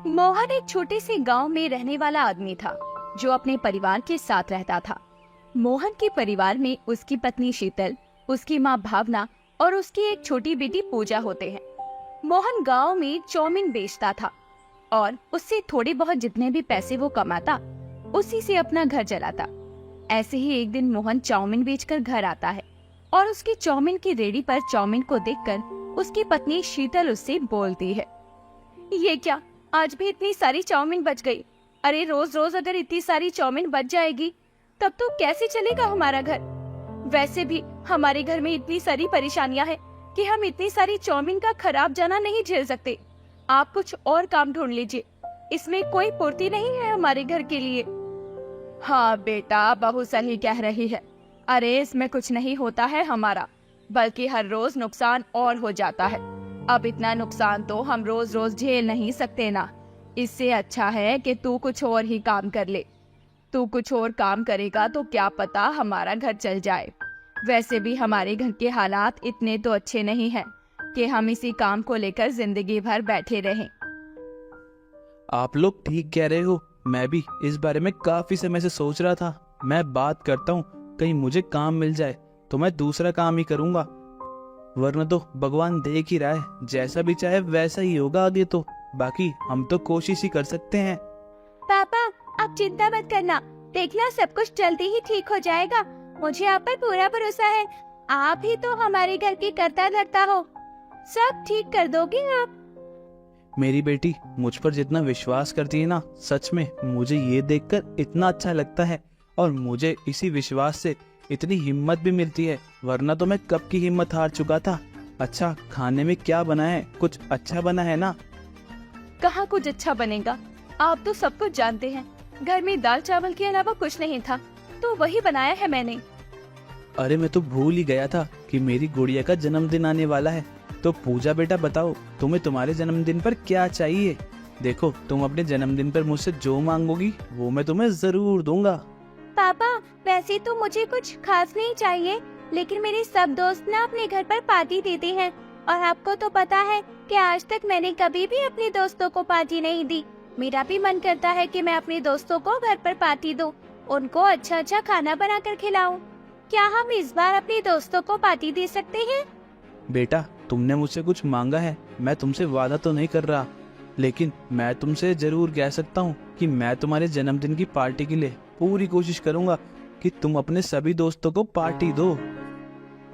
मोहन एक छोटे से गांव में रहने वाला आदमी था जो अपने परिवार के साथ रहता था। मोहन के परिवार में उसकी पत्नी शीतल, उसकी माँ भावना और उसकी एक छोटी बेटी पूजा होते हैं। मोहन गांव में चाउमीन बेचता था और उससे थोड़े बहुत जितने भी पैसे वो कमाता उसी से अपना घर चलाता। ऐसे ही एक दिन मोहन चाउमीन बेचकर घर आता है और उसकी चाउमीन की रेडी पर चाउमीन को देखकर उसकी पत्नी शीतल उससे बोलती है, ये क्या, आज भी इतनी सारी चाउमीन बच गई। अरे रोज रोज अगर इतनी सारी चाउमीन बच जाएगी तब तो कैसे चलेगा हमारा घर। वैसे भी हमारे घर में इतनी सारी परेशानियां हैं कि हम इतनी सारी चाउमीन का खराब जाना नहीं झेल सकते। आप कुछ और काम ढूंढ लीजिए, इसमें कोई पूर्ति नहीं है हमारे घर के लिए। हाँ बेटा, बहू सही कह रही है। अरे इसमें कुछ नहीं होता है हमारा, बल्कि हर रोज नुकसान और हो जाता है। अब इतना नुकसान तो हम रोज रोज झेल नहीं सकते ना। इससे अच्छा है कि तू कुछ और ही काम कर ले। तू कुछ और काम करेगा तो क्या पता हमारा घर चल जाए। वैसे भी हमारे घर के हालात इतने तो अच्छे नहीं हैं कि हम इसी काम को लेकर जिंदगी भर बैठे रहें। आप लोग ठीक कह रहे हो। मैं भी इस बारे में काफी समय से सोच रहा था। मैं बात करता हूँ, कहीं मुझे काम मिल जाए तो मैं दूसरा काम ही करूँगा, वरना तो भगवान देख ही रहा है, जैसा भी चाहे वैसा ही होगा आगे तो। बाकी हम तो कोशिश ही कर सकते हैं। पापा आप चिंता मत करना, देखना सब कुछ जल्दी ही ठीक हो जाएगा। मुझे आप पर पूरा भरोसा है। आप ही तो हमारे घर की कर्ता धर्ता हो, सब ठीक कर दोगे आप। मेरी बेटी मुझ पर जितना विश्वास करती है ना, सच में मुझे ये देखकर इतना अच्छा लगता है और मुझे इसी विश्वास से इतनी हिम्मत भी मिलती है, वरना तो मैं कब की हिम्मत हार चुका था। अच्छा, खाने में क्या बना है? कुछ अच्छा बना है ना? कहाँ कुछ अच्छा बनेगा, आप तो सब कुछ जानते हैं। घर में दाल चावल के अलावा कुछ नहीं था, तो वही बनाया है मैंने। अरे मैं तो भूल ही गया था कि मेरी गुड़िया का जन्मदिन आने वाला है। तो पूजा बेटा बताओ, तुम्हें तुम्हारे जन्मदिन पर क्या चाहिए? देखो, तुम अपने जन्मदिन पर मुझसे जो मांगोगी वो मैं तुम्हें जरूर दूंगा। पापा वैसे तो मुझे कुछ खास नहीं चाहिए, लेकिन मेरे सब दोस्त ना अपने घर पर पार्टी देते हैं और आपको तो पता है कि आज तक मैंने कभी भी अपने दोस्तों को पार्टी नहीं दी। मेरा भी मन करता है कि मैं अपने दोस्तों को घर पर पार्टी दूं, उनको अच्छा अच्छा खाना बनाकर खिलाऊं। क्या हम इस बार अपने दोस्तों को पार्टी दे सकते हैं? बेटा तुमने मुझसे कुछ मांगा है, मैं तुमसे वादा तो नहीं कर रहा, लेकिन मैं तुमसे जरूर कह सकता हूँ कि मैं तुम्हारे जन्मदिन की पार्टी के लिए पूरी कोशिश करूंगा कि तुम अपने सभी दोस्तों को पार्टी दो।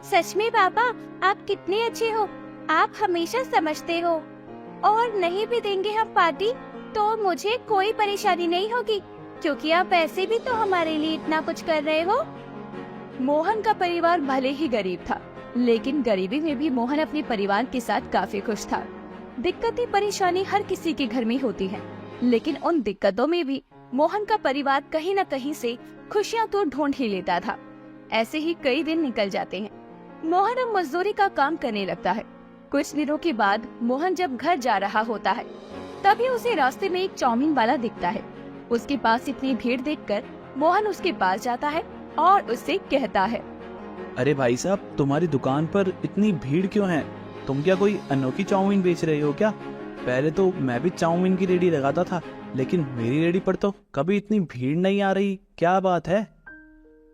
सच में पापा, आप कितने अच्छे हो। आप हमेशा समझते हो। और नहीं भी देंगे हम पार्टी तो मुझे कोई परेशानी नहीं होगी, क्योंकि आप ऐसे भी तो हमारे लिए इतना कुछ कर रहे हो। मोहन का परिवार भले ही गरीब था, लेकिन गरीबी में भी मोहन अपने परिवार के साथ काफी खुश था। दिक्कतें परेशानी हर किसी के घर में होती है, लेकिन उन दिक्कतों में भी मोहन का परिवार कहीं न कहीं से खुशियां तो ढूंढ ही लेता था। ऐसे ही कई दिन निकल जाते हैं। मोहन अब मजदूरी का काम करने लगता है। कुछ दिनों के बाद मोहन जब घर जा रहा होता है, तभी उसे रास्ते में एक चाउमीन वाला दिखता है। उसके पास इतनी भीड़ देखकर मोहन उसके पास जाता है और उससे कहता है, अरे भाई साहब, तुम्हारी दुकान पर इतनी भीड़ क्यों है? तुम क्या कोई अनोखी चाउमीन बेच रहे हो क्या? पहले तो मैं भी चाउमीन की रेडी लगाता था, लेकिन मेरी रेडी पर तो कभी इतनी भीड़ नहीं आ रही, क्या बात है?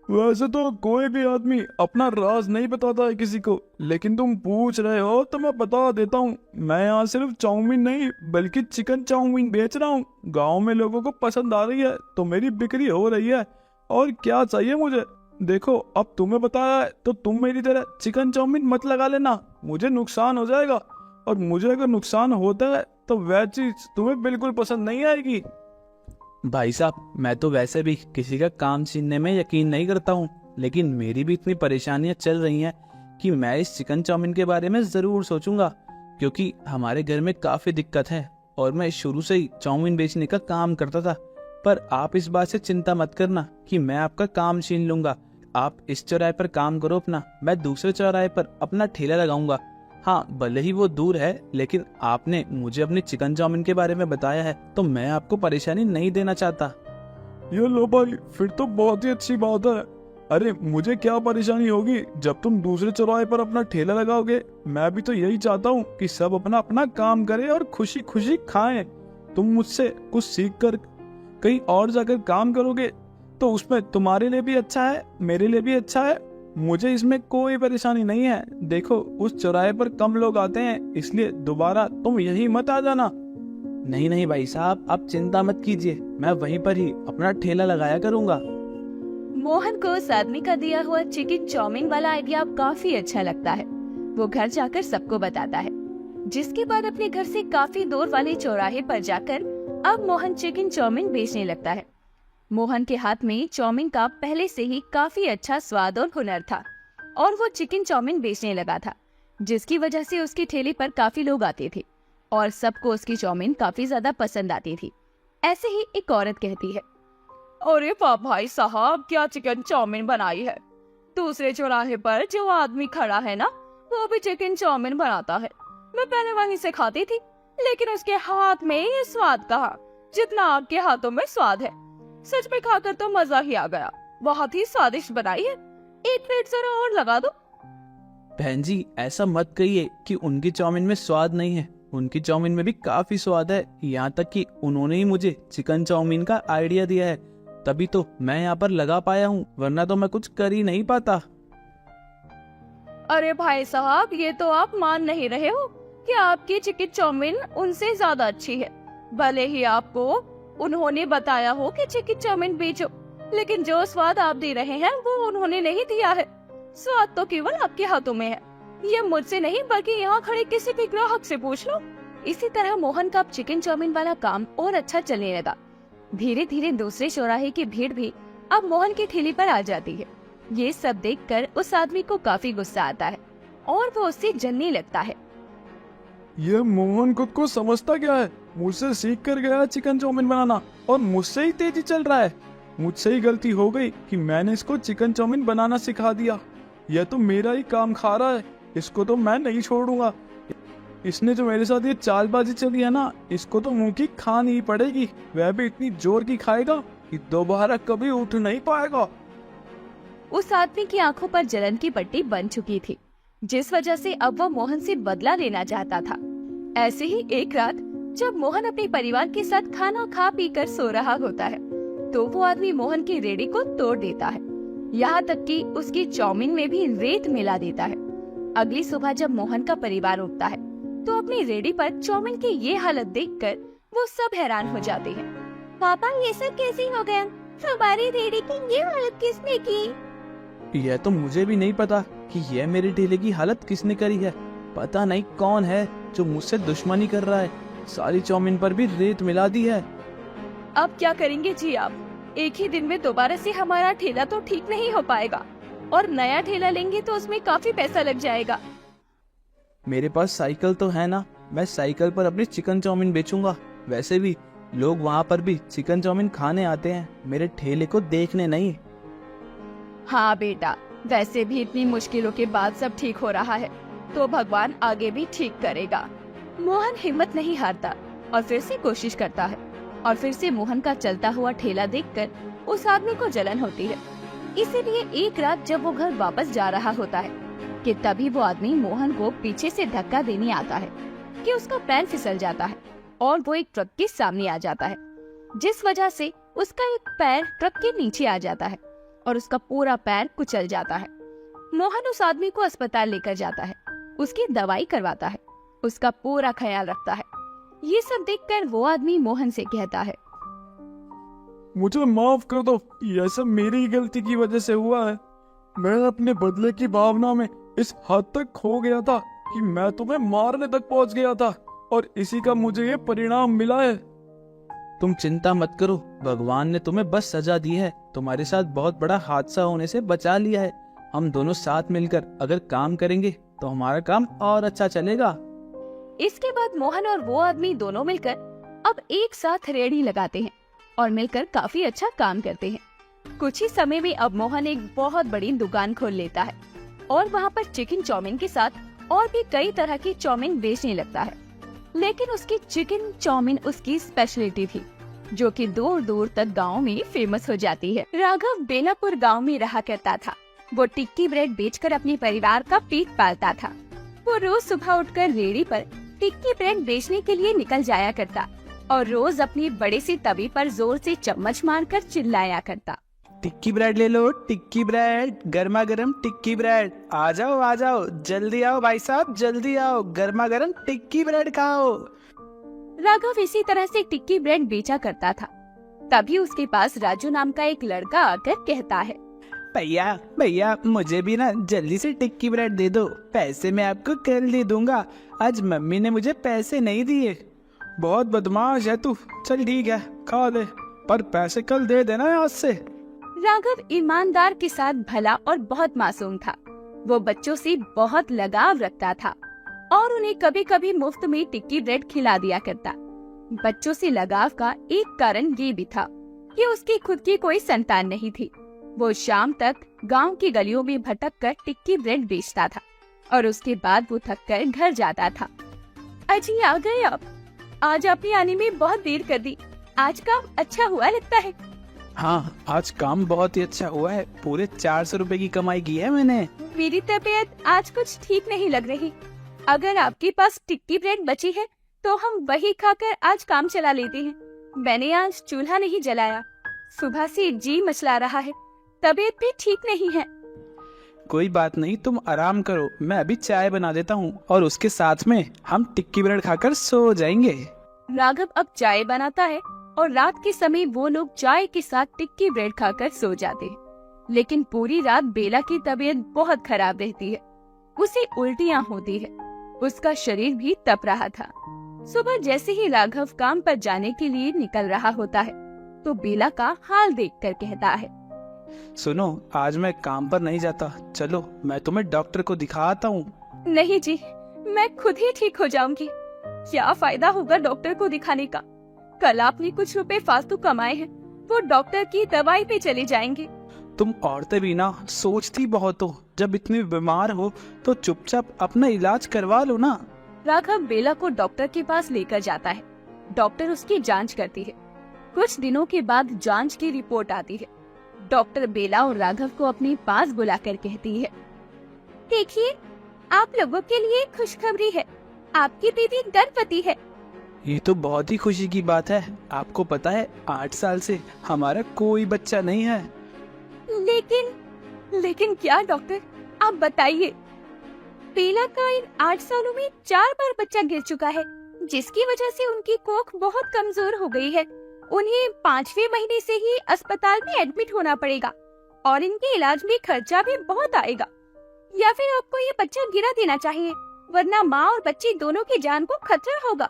वैसे तो कोई भी आदमी अपना राज नहीं बताता है किसी को, लेकिन तुम पूछ रहे हो तो मैं बता देता हूँ। मैं यहाँ सिर्फ चाउमीन नहीं बल्कि चिकन चाउमीन बेच रहा हूँ। गांव में लोगों को पसंद आ रही है तो मेरी बिक्री हो रही है। और क्या चाहिए मुझे? देखो, अब तुम्हें बताया है तो तुम मेरी तरह चिकन चाउमीन मत लगा लेना, मुझे नुकसान हो जाएगा। और मुझे अगर नुकसान होता है तो वह चीज तुम्हें बिल्कुल पसंद नहीं आएगी। भाई साहब, मैं तो वैसे भी किसी का काम छीनने में यकीन नहीं करता हूँ, लेकिन मेरी भी इतनी परेशानियां चल रही हैं कि मैं इस चिकन चाउमीन के बारे में जरूर सोचूंगा, क्योंकि हमारे घर में काफी दिक्कत है और मैं शुरू से ही चाउमीन बेचने का काम करता था। पर आप इस बात से चिंता मत करना कि मैं आपका काम छीन लूंगा। आप इस चौराहे पर काम करो अपना, मैं दूसरे चौराहे पर अपना ठेला लगाऊंगा। हाँ, भले ही वो दूर है, लेकिन आपने मुझे अपनी चिकन चाउमीन के बारे में बताया है तो मैं आपको परेशानी नहीं देना चाहता। ये लो भाई, फिर तो बहुत ही अच्छी बात है। अरे मुझे क्या परेशानी होगी जब तुम दूसरे चौराहे पर अपना ठेला लगाओगे। मैं भी तो यही चाहता हूँ कि सब अपना अपना काम करें और खुशी खुशी खाएं। तुम मुझसे कुछ सीख कर कहीं और जाकर काम करोगे तो उसमें तुम्हारे लिए भी अच्छा है, मेरे लिए भी अच्छा है। मुझे इसमें कोई परेशानी नहीं है। देखो, उस चौराहे पर कम लोग आते हैं, इसलिए दोबारा तुम यही मत आ जाना। नहीं नहीं भाई साहब, आप चिंता मत कीजिए, मैं वहीं पर ही अपना ठेला लगाया करूंगा। मोहन को उस आदमी का दिया हुआ चिकन चाउमीन वाला आइडिया काफी अच्छा लगता है। वो घर जाकर सबको बताता है, जिसके बाद अपने घर से काफी दूर वाले चौराहे पर जाकर अब मोहन चिकन चाउमीन बेचने लगता है। मोहन के हाथ में चाउमीन का पहले से ही काफी अच्छा स्वाद और हुनर था और वो चिकन चाउमीन बेचने लगा था, जिसकी वजह से उसके ठेले पर काफी लोग आते थे और सबको उसकी चाउमीन काफी ज्यादा पसंद आती थी। ऐसे ही एक औरत कहती है, अरे वाह भाई साहब, क्या चिकन चाउमीन बनाई है। दूसरे चौराहे पर जो आदमी खड़ा है ना, वो भी चिकन चाउमीन बनाता है। मैं पहले वहीं से खाती थी, लेकिन उसके हाथ में ये स्वाद कहा जितना आपके हाथों में स्वाद है। सच में खाकर तो मजा ही आ गया, बहुत ही स्वादिष्ट बनाई है। एक प्लेट जरा और लगा दो। बहन जी, ऐसा मत कहिए कि उनकी चाउमीन में स्वाद नहीं है। उनकी चाउमीन में भी काफी स्वाद है। यहाँ तक कि उन्होंने ही मुझे चिकन चाउमीन का आइडिया दिया है, तभी तो मैं यहाँ पर लगा पाया हूँ, वरना तो मैं कुछ कर ही नहीं पाता। अरे भाई साहब, ये तो आप मान नहीं रहे हो कि आपकी चिकन चाउमीन उनसे ज्यादा अच्छी है। भले ही आपको उन्होंने बताया हो कि चिकन चाउमीन बेचो, लेकिन जो स्वाद आप दे रहे हैं वो उन्होंने नहीं दिया है। स्वाद तो केवल आपके हाथों में है। ये मुझसे नहीं, बल्कि यहाँ खड़े किसी भी ग्राहक से पूछ लो। इसी तरह मोहन का चिकन चाउमीन वाला काम और अच्छा चलने लगा। धीरे धीरे दूसरे चौराहे की भीड़ भी अब मोहन के ठेले पर आ जाती है। ये सब देखकर उस आदमी को काफी गुस्सा आता है और वो उससे जलने लगता है। ये मोहन खुद को समझता क्या है? मुझसे सीख कर गया चिकन चाउमीन बनाना और मुझसे ही तेजी चल रहा है। मुझसे ही गलती हो गई कि मैंने इसको चिकन चाउमीन बनाना सिखा दिया। यह तो मेरा ही काम खा रहा है, इसको तो मैं नहीं छोड़ूंगा। इसने जो मेरे साथ ये चालबाजी चली है ना, इसको तो मुंह की खानी ही पड़ेगी। वह भी इतनी जोर की खाएगा कि दोबारा कभी उठ नहीं पाएगा। उस आदमी की आंखों पर जलन की पट्टी बन चुकी थी, जिस वजह से अब वो मोहन से बदला लेना चाहता था। ऐसे ही एक रात जब मोहन अपने परिवार के साथ खाना खा पी कर सो रहा होता है, तो वो आदमी मोहन की रेड़ी को तोड़ देता है, यहाँ तक कि उसकी चाउमीन में भी रेत मिला देता है। अगली सुबह जब मोहन का परिवार उठता है, तो अपनी रेड़ी पर चाउमीन की ये हालत देखकर वो सब हैरान हो जाते हैं। पापा, ये सब कैसे हो गया? हमारी रेड़ी की ये हालत किसने की? यह तो मुझे भी नहीं पता कि यह मेरे ठेले की हालत किसने करी है। पता नहीं कौन है जो मुझसे दुश्मनी कर रहा है। सारी चाउमीन पर भी रेत मिला दी है। अब क्या करेंगे जी आप? एक ही दिन में दोबारा से हमारा ठेला तो ठीक नहीं हो पाएगा, और नया ठेला लेंगे तो उसमें काफी पैसा लग जाएगा। मेरे पास साइकिल तो है ना, मैं साइकिल पर अपनी चिकन चाउमीन बेचूंगा। वैसे भी लोग वहाँ पर भी चिकन चाउमीन खाने आते हैं, मेरे ठेले को देखने नहीं। हाँ बेटा, वैसे भी इतनी मुश्किलों के बाद सब ठीक हो रहा है, तो भगवान आगे भी ठीक करेगा। मोहन हिम्मत नहीं हारता और फिर से कोशिश करता है, और फिर से मोहन का चलता हुआ ठेला देखकर उस आदमी को जलन होती है। इसीलिए एक रात जब वो घर वापस जा रहा होता है कि तभी वो आदमी मोहन को पीछे से धक्का देने आता है कि उसका पैर फिसल जाता है और वो एक ट्रक के सामने आ जाता है, जिस वजह से उसका एक पैर ट्रक के नीचे आ जाता है और उसका पूरा पैर कुचल जाता है। मोहन उस आदमी को अस्पताल लेकर जाता है, उसकी दवाई करवाता है, उसका पूरा ख्याल रखता है। ये सब देखकर वो आदमी मोहन से कहता है, मुझे माफ कर दो, यह सब मेरी ही गलती की वजह से हुआ है। मैं अपने बदले की भावना में इस हद तक खो गया था कि मैं तुम्हें मारने तक पहुंच गया था, और इसी का मुझे ये परिणाम मिला है। तुम चिंता मत करो, भगवान ने तुम्हें बस सजा दी है। तुम्हारे साथ बहुत बड़ा हादसा होने से बचा लिया है। हम दोनों साथ मिलकर अगर काम करेंगे तो हमारा काम और अच्छा चलेगा। इसके बाद मोहन और वो आदमी दोनों मिलकर अब एक साथ रेहड़ी लगाते हैं और मिलकर काफी अच्छा काम करते हैं। कुछ ही समय में अब मोहन एक बहुत बड़ी दुकान खोल लेता है और वहाँ पर चिकन चाउमीन के साथ और भी कई तरह की चाउमीन बेचने लगता है। लेकिन उसकी चिकन चाउमीन उसकी स्पेशलिटी थी, जो कि दूर दूर तक गांव में फेमस हो जाती है। राघव बेलापुर गांव में रहा करता था। वो टिक्की ब्रेड बेचकर अपने परिवार का पेट पालता था। वो रोज सुबह उठकर रेहड़ी पर टिक्की ब्रेड बेचने के लिए निकल जाया करता। और रोज अपनी बड़े सी तवी पर जोर से चम्मच मारकर चिल्लाया करता। टिक्की ब्रेड ले लो, टिक्की ब्रेड, गर्मा गर्म टिक्की ब्रेड। आ जाओ, जल्दी आओ भाई साहब, जल्दी आओ, गर्मा गर्म टिक्की ब्रेड खाओ। राघव इसी तरह से टिक्की ब्रेड बेचा करता था। तभी उसके पास राजू नाम का एक लड़का आकर कहता है, भैया मुझे भी ना जल्दी से टिक्की ब्रेड दे दो, पैसे मैं आपको कल दे दूंगा, आज मम्मी ने मुझे पैसे नहीं दिए। बहुत बदमाश है तू, चल ठीक है खा ले, पर पैसे कल दे देना आज से। राघव ईमानदार के साथ भला और बहुत मासूम था। वो बच्चों से बहुत लगाव रखता था और उन्हें कभी कभी मुफ्त में टिक्की ब्रेड खिला दिया करता। बच्चों से लगाव का एक कारण ये भी था कि उसकी खुद की कोई संतान नहीं थी। वो शाम तक गांव की गलियों में भटक कर टिक्की ब्रेड बेचता था और उसके बाद वो थक कर घर जाता था। अजी आ गए आप, आज आपने आने में बहुत देर कर दी, आज काम अच्छा हुआ लगता है। हाँ, आज काम बहुत ही अच्छा हुआ है, पूरे 400 रुपए की कमाई की है मैंने। मेरी तबीयत आज कुछ ठीक नहीं लग रही, अगर आपके पास टिक्की ब्रेड बची है तो हम वही खाकर आज काम चला लेते हैं। मैंने आज चूल्हा नहीं जलाया, सुबह से जी मचला रहा है, तबीयत भी ठीक नहीं है। कोई बात नहीं, तुम आराम करो, मैं अभी चाय बना देता हूँ और उसके साथ में हम टिक्की ब्रेड खाकर सो जाएंगे। राघव अब चाय बनाता है और रात के समय वो लोग चाय के साथ टिक्की ब्रेड खाकर सो जाते हैं। लेकिन पूरी रात बेला की तबीयत बहुत खराब रहती है, उसे उल्टियाँ होती है, उसका शरीर भी तप रहा था। सुबह जैसे ही राघव काम पर जाने के लिए निकल रहा होता है तो बेला का हाल देखकर कहता है, सुनो, आज मैं काम पर नहीं जाता, चलो मैं तुम्हें डॉक्टर को दिखाता हूँ। नहीं जी, मैं खुद ही ठीक हो जाऊंगी। क्या फायदा होगा डॉक्टर को दिखाने का, कल आपने कुछ रुपए फालतू कमाए हैं, वो डॉक्टर की दवाई पे चले जाएंगे। तुम औरतें भी ना सोचती बहुत हो, जब इतनी बीमार हो तो चुपचाप अपना इलाज करवा लो ना। राघव बेला को डॉक्टर के पास लेकर जाता है। डॉक्टर उसकी जांच करती है। कुछ दिनों के बाद जांच की रिपोर्ट आती है। डॉक्टर बेला और राघव को अपने पास बुलाकर कहती है, देखिए, आप लोगों के लिए खुशखबरी है, आपकी दीदी गर्भवती है। ये तो बहुत ही खुशी की बात है। आपको पता है 8 साल से हमारा कोई बच्चा नहीं है। लेकिन क्या डॉक्टर, आप बताइए। बेला का इन 8 सालों में 4 बार बच्चा गिर चुका है, जिसकी वजह से उनकी कोख बहुत कमजोर हो गई है। उन्हें 5वें महीने से ही अस्पताल में एडमिट होना पड़ेगा और इनके इलाज में खर्चा भी बहुत आएगा। या फिर आपको ये बच्चा गिरा देना चाहिए, वरना माँ और बच्ची दोनों की जान को खतरा होगा।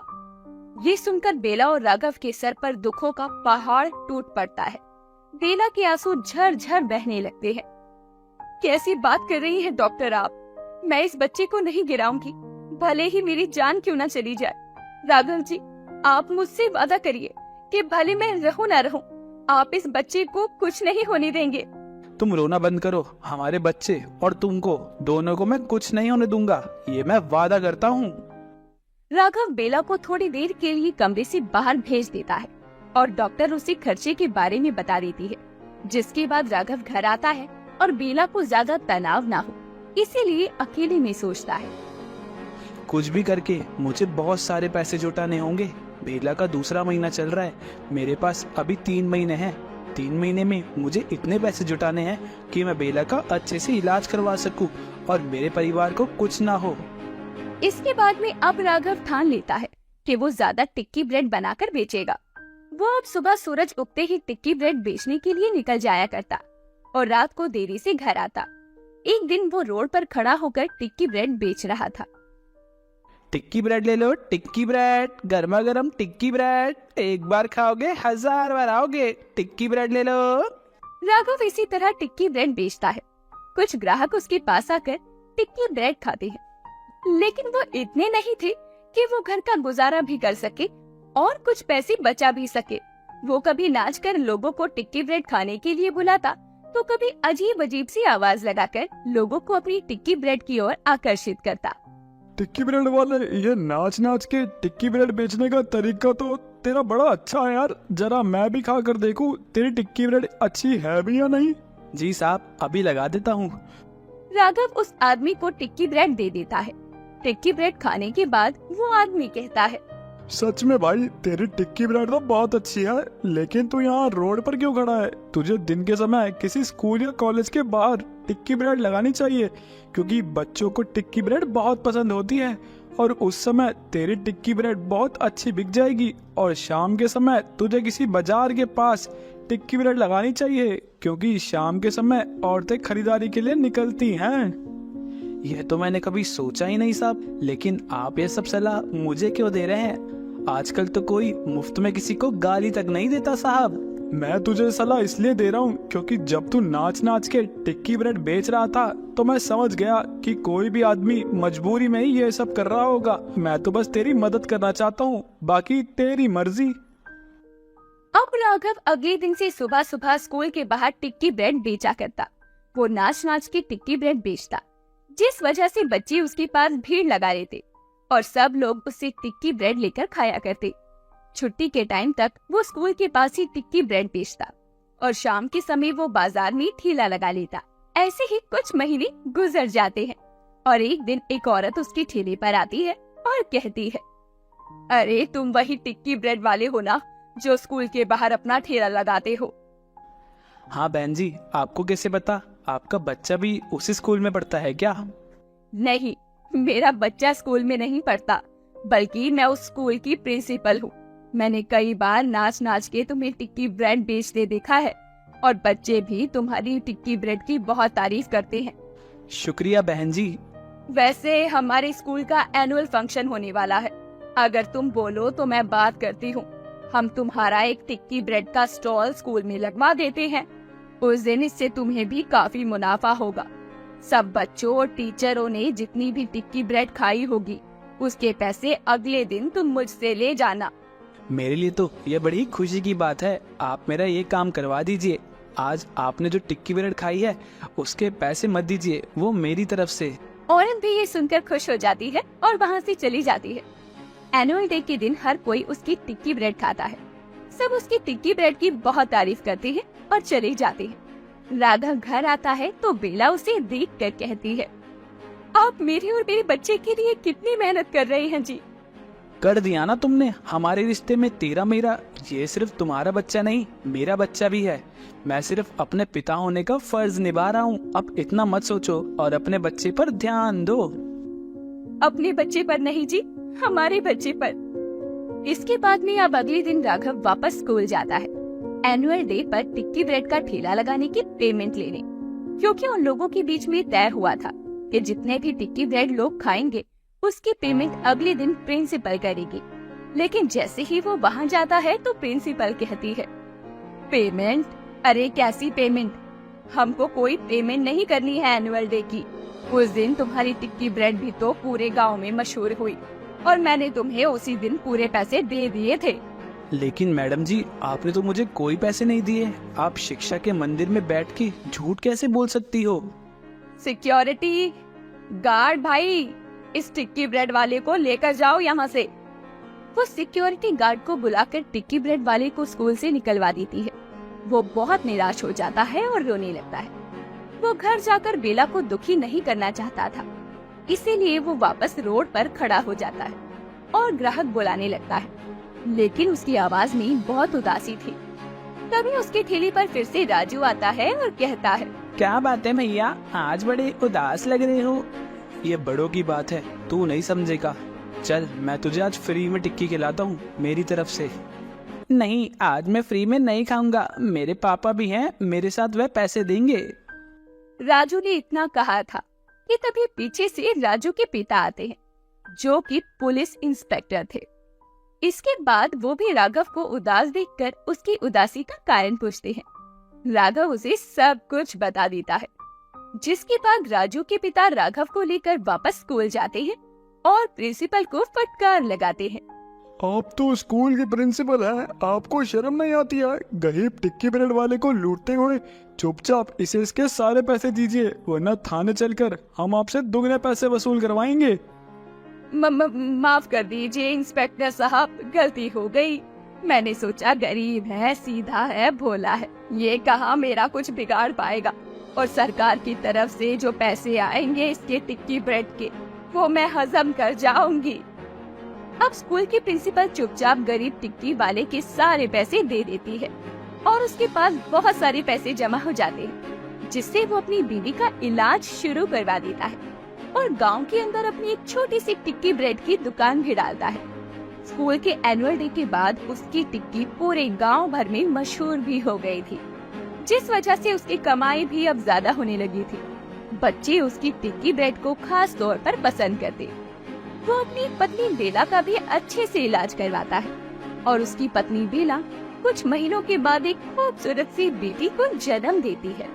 ये सुनकर बेला और राघव के सर पर दुखों का पहाड़ टूट पड़ता है। बेला के आंसू झरझर बहने लगते हैं। कैसी बात कर रही है डॉक्टर आप, मैं इस बच्चे को नहीं गिराऊंगी, भले ही मेरी जान क्यों न चली जाए। राघव जी, आप मुझसे वादा करिए कि भले मैं रहूं ना रहूं, आप इस बच्चे को कुछ नहीं होने देंगे। तुम रोना बंद करो, हमारे बच्चे और तुमको दोनों को मैं कुछ नहीं होने दूंगा, ये मैं वादा करता हूँ। राघव बेला को थोड़ी देर के लिए कमरे से बाहर भेज देता है और डॉक्टर उसे खर्चे के बारे में बता देती है। जिसके बाद राघव घर आता है और बेला को ज्यादा तनाव ना हो, इसीलिए अकेले में सोचता है, कुछ भी करके मुझे बहुत सारे पैसे जुटाने होंगे। बेला का दूसरा महीना चल रहा है, मेरे पास अभी 3 महीने हैं। 3 महीने में मुझे इतने पैसे जुटाने हैं कि मैं बेला का अच्छे से इलाज करवा सकूं और मेरे परिवार को कुछ ना हो। इसके बाद में अब राघव ठान लेता है कि वो ज्यादा टिक्की ब्रेड बनाकर बेचेगा। वो अब सुबह सूरज उगते ही टिक्की ब्रेड बेचने के लिए निकल जाया करता और रात को देरी से घर आता। एक दिन वो रोड पर खड़ा होकर टिक्की ब्रेड बेच रहा था। टिक्की ब्रेड ले लो, टिक्की ब्रेड, गर्मा गर्म टिक्की ब्रेड, एक बार खाओगे 1000 बार आओगे, टिक्की ब्रेड ले लो। राघव इसी तरह टिक्की ब्रेड बेचता है। कुछ ग्राहक उसके पास आकर टिक्की ब्रेड खाते हैं, लेकिन वो इतने नहीं थे कि वो घर का गुजारा भी कर सके और कुछ पैसे बचा भी सके। वो कभी नाच कर लोगों को टिक्की ब्रेड खाने के लिए बुलाता, तो कभी अजीब अजीब सी आवाज लगाकर लोगों को अपनी टिक्की ब्रेड की ओर आकर्षित करता। टिक्की ब्रेड वाले, ये नाच नाच के टिक्की ब्रेड बेचने का तरीका तो तेरा बड़ा अच्छा है यार, जरा मैं भी खा कर देखूं तेरी टिक्की ब्रेड अच्छी है भी या नहीं। जी साहब, अभी लगा देता हूँ। राघव उस आदमी को टिक्की ब्रेड दे देता है। टिक्की ब्रेड खाने के बाद वो आदमी कहता है, सच में भाई, तेरी टिक्की ब्रेड तो बहुत अच्छी है, लेकिन तू यहाँ रोड पर क्यों खड़ा है? तुझे दिन के समय किसी स्कूल या कॉलेज के बाहर टिक्की ब्रेड लगानी चाहिए, क्योंकि बच्चों को टिक्की ब्रेड बहुत पसंद होती है और उस समय तेरी टिक्की ब्रेड बहुत अच्छी बिक जाएगी। और शाम के समय तुझे किसी बाजार के पास टिक्की ब्रेड लगानी चाहिए, क्योंकि शाम के समय औरतें खरीदारी के लिए निकलती हैं। यह तो मैंने कभी सोचा ही नहीं साहब, लेकिन आप ये सब सलाह मुझे क्यों दे रहे हैं? आजकल तो कोई मुफ्त में किसी को गाली तक नहीं देता साहब। मैं तुझे सलाह इसलिए दे रहा हूँ क्योंकि जब तू नाच नाच के टिक्की ब्रेड बेच रहा था तो मैं समझ गया कि कोई भी आदमी मजबूरी में ही ये सब कर रहा होगा। मैं तो बस तेरी मदद करना चाहता हूँ, बाकी तेरी मर्जी। अब राघव अगले दिन से सुबह सुबह स्कूल के बाहर टिक्की ब्रेड बेचा करता। वो नाच नाच के टिक्की ब्रेड बेचता, जिस वजह से बच्चे उसके पास भीड़ लगा लेते और सब लोग उससे टिक्की ब्रेड लेकर खाया करते। छुट्टी के टाइम तक वो स्कूल के पास ही टिक्की ब्रेड बेचता और शाम के समय वो बाजार में ठेला लगा लेता। ऐसे ही कुछ महीने गुजर जाते हैं और एक दिन एक औरत उसके ठेले पर आती है और कहती है, अरे तुम वही टिक्की ब्रेड वाले हो ना जो स्कूल के बाहर अपना ठेला लगाते हो? हाँ बहन जी, आपको कैसे पता? आपका बच्चा भी उसी स्कूल में पढ़ता है क्या? नहीं, मेरा बच्चा स्कूल में नहीं पढ़ता, बल्कि मैं उस स्कूल की प्रिंसिपल हूँ। मैंने कई बार नाच नाच के तुम्हें टिक्की ब्रेड बेचते देखा है और बच्चे भी तुम्हारी टिक्की ब्रेड की बहुत तारीफ करते हैं। शुक्रिया बहन जी। वैसे हमारे स्कूल का एनुअल फंक्शन होने वाला है, अगर तुम बोलो तो मैं बात करती हूँ। हम तुम्हारा एक टिक्की ब्रेड का स्टॉल स्कूल में लगवा देते हैं। उस दिन इससे तुम्हें भी काफी मुनाफा होगा। सब बच्चों और टीचरों ने जितनी भी टिक्की ब्रेड खाई होगी उसके पैसे अगले दिन तुम मुझसे ले जाना। मेरे लिए तो ये बड़ी खुशी की बात है। आप मेरा ये काम करवा दीजिए। आज आपने जो टिक्की ब्रेड खाई है उसके पैसे मत दीजिए, वो मेरी तरफ से। औरत भी ये सुनकर खुश हो जाती है और वहाँ से चली जाती है। एनुअल डे के दिन हर कोई उसकी टिक्की ब्रेड खाता है। सब उसकी टिक्की ब्रेड की बहुत तारीफ करते हैं और चले जाते हैं। राघव घर आता है तो बेला उसे देख कर कहती है, आप मेरे और मेरे बच्चे के लिए कितनी मेहनत कर रहे हैं जी। कर दिया ना तुमने। हमारे रिश्ते में तेरा मेरा, ये सिर्फ तुम्हारा बच्चा नहीं मेरा बच्चा भी है। मैं सिर्फ अपने पिता होने का फर्ज निभा रहा हूँ। अब इतना मत सोचो और अपने बच्चे पर ध्यान दो। अपने बच्चे पर नहीं जी, हमारे बच्चे पर। इसके बाद में अब अगले दिन राघव वापस स्कूल जाता है एनुअल डे पर टिक्की ब्रेड का ठेला लगाने की पेमेंट लेने, क्योंकि उन लोगों के बीच में तय हुआ था कि जितने भी टिक्की ब्रेड लोग खाएंगे उसकी पेमेंट अगले दिन प्रिंसिपल करेगी। लेकिन जैसे ही वो वहाँ जाता है तो प्रिंसिपल कहती है, पेमेंट? अरे कैसी पेमेंट? हमको कोई पेमेंट नहीं करनी है एनुअल डे की। उस दिन तुम्हारी टिक्की ब्रेड भी तो पूरे गांव में मशहूर हुई और मैंने तुम्हें उसी दिन पूरे पैसे दे दिए थे। लेकिन मैडम जी, आपने तो मुझे कोई पैसे नहीं दिए। आप शिक्षा के मंदिर में बैठ के झूठ कैसे बोल सकती हो? सिक्योरिटी गार्ड भाई, इस टिक्की ब्रेड वाले को लेकर जाओ यहाँ से। वो सिक्योरिटी गार्ड को बुलाकर टिक्की ब्रेड वाले को स्कूल से निकलवा देती है। वो बहुत निराश हो जाता है और रोने लगता है। वो घर जाकर बेला को दुखी नहीं करना चाहता था, इसीलिए वो वापस रोड पर खड़ा हो जाता है और ग्राहक बुलाने लगता है, लेकिन उसकी आवाज में बहुत उदासी थी। तभी उसके ठेले पर फिर से राजू आता है और कहता है, क्या बात है भैया, आज बड़े उदास लग रहे हो। ये बड़ों की बात है, तू नहीं समझेगा। चल मैं तुझे आज फ्री में टिक्की खिलाता हूँ मेरी तरफ से। नहीं, आज मैं फ्री में नहीं खाऊंगा, मेरे पापा भी हैं, मेरे साथ वह पैसे देंगे। राजू ने इतना कहा था कि तभी पीछे से राजू के पिता आते हैं, जो कि पुलिस इंस्पेक्टर थे। इसके बाद वो भी राघव को उदास देखकर उसकी उदासी का कारण पूछते हैं। राघव उसे सब कुछ बता देता है, जिसके बाद राजू के पिता राघव को लेकर वापस स्कूल जाते हैं और प्रिंसिपल को फटकार लगाते हैं। आप तो स्कूल के प्रिंसिपल हैं, आपको शर्म नहीं आती है? गरीब टिक्की ब्रेड वाले को लूटते हुए चुपचाप इसे इसके सारे पैसे दीजिए, वरना थाने चलकर हम आपसे दुगने पैसे वसूल करवाएंगे। माफ कर दीजिए इंस्पेक्टर साहब, गलती हो गई। मैंने सोचा गरीब है, सीधा है, भोला है, ये कहा मेरा कुछ बिगाड़ पाएगा, और सरकार की तरफ से जो पैसे आएंगे इसके टिक्की ब्रेड के, वो मैं हजम कर जाऊंगी। अब स्कूल की प्रिंसिपल चुपचाप गरीब टिक्की वाले के सारे पैसे दे देती है और उसके पास बहुत सारे पैसे जमा हो जाते हैं, जिससे वो अपनी बीवी का इलाज शुरू करवा देता है और गांव के अंदर अपनी एक छोटी सी टिक्की ब्रेड की दुकान भी डालता है। स्कूल के एनुअल डे के बाद उसकी टिक्की पूरे गांव भर में मशहूर भी हो गई थी, जिस वजह से उसकी कमाई भी अब ज्यादा होने लगी थी। बच्चे उसकी टिक्की ब्रेड को खास तौर पर पसंद करते। वो अपनी पत्नी बेला का भी अच्छे से इलाज करवाता है और उसकी पत्नी बेला कुछ महीनों के बाद एक खूबसूरत सी बेटी को जन्म देती है।